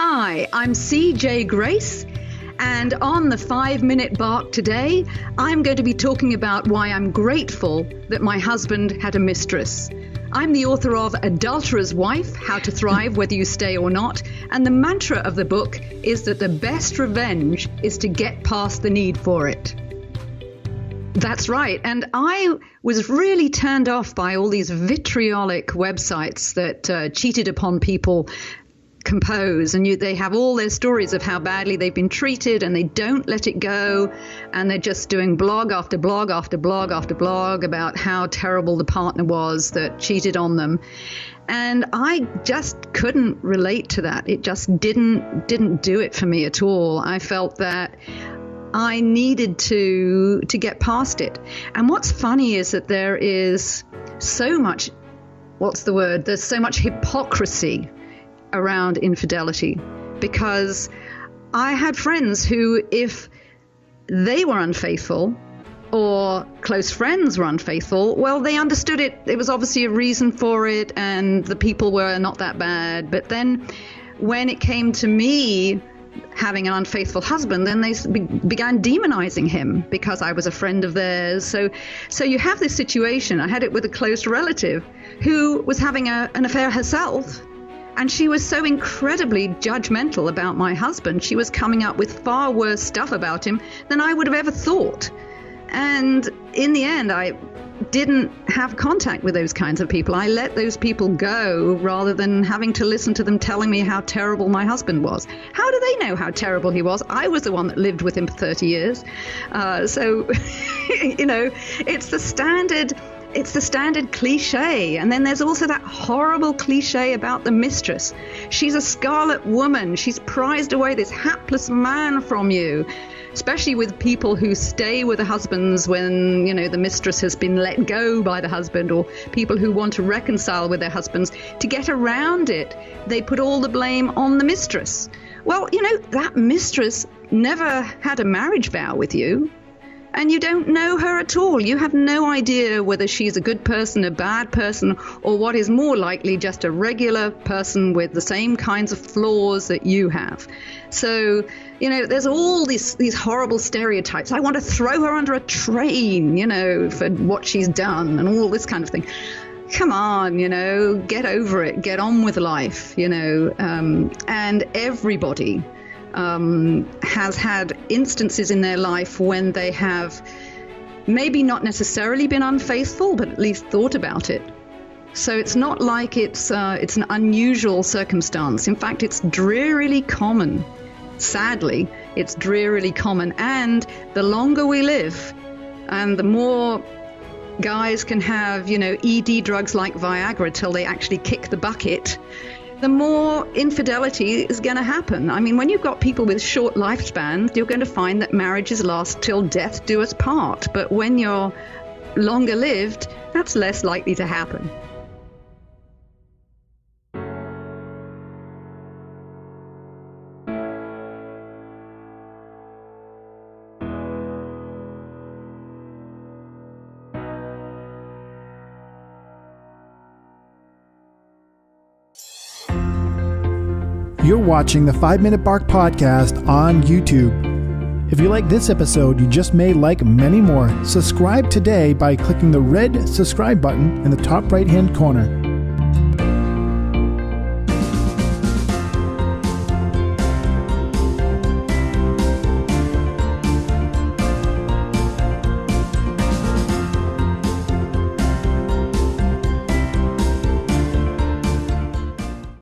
Hi, I'm CJ Grace, and on the 5-Minute Bark today, I'm going to be talking about why I'm grateful that my husband had a mistress. I'm the author of Adulterer's Wife, How to Thrive Whether You Stay or Not, and the mantra of the book is that the best revenge is to get past the need for it. That's right, and I was really turned off by all these vitriolic websites that cheated upon people compose, and they have all their stories of how badly they've been treated, and they don't let it go, and they're just doing blog after blog after blog after blog about how terrible the partner was that cheated on them. And I just couldn't relate to that. It just didn't do it for me at all. I felt that I needed to get past it. And what's funny is that there is so much, there's so much hypocrisy around infidelity, because I had friends who, if they were unfaithful or close friends were unfaithful, well, they understood it. There was obviously a reason for it, and the people were not that bad. But then when it came to me having an unfaithful husband, then they began demonizing him because I was a friend of theirs. So you have this situation. I had it with a close relative who was having an affair herself. And she was so incredibly judgmental about my husband. She was coming up with far worse stuff about him than I would have ever thought. And in the end, I didn't have contact with those kinds of people. I let those people go rather than having to listen to them telling me how terrible my husband was. How do they know how terrible he was? I was the one that lived with him for 30 years. It's the standard cliche. And then there's also that horrible cliche about the mistress. She's a scarlet woman. She's prized away this hapless man from you, especially with people who stay with the husbands when, the mistress has been let go by the husband, or people who want to reconcile with their husbands. To get around it, they put all the blame on the mistress. Well, that mistress never had a marriage vow with you. And you don't know her at all. You have no idea whether she's a good person, a bad person, or what is more likely just a regular person with the same kinds of flaws that you have. So, there's all these horrible stereotypes. I want to throw her under a train, for what she's done and all this kind of thing. Come on, get over it, get on with life, and everybody has had instances in their life when they have maybe not necessarily been unfaithful, but at least thought about it. So it's not like it's an unusual circumstance. In fact, it's drearily common. Sadly, it's drearily common. And the longer we live, and the more guys can have, ED drugs like Viagra till they actually kick the bucket, the more infidelity is going to happen. I mean, when you've got people with short lifespans, you're going to find that marriages last till death do us part. But when you're longer lived, that's less likely to happen. You're watching the 5-Minute Bark podcast on YouTube. If you like this episode, you just may like many more. Subscribe today by clicking the red subscribe button in the top right-hand corner.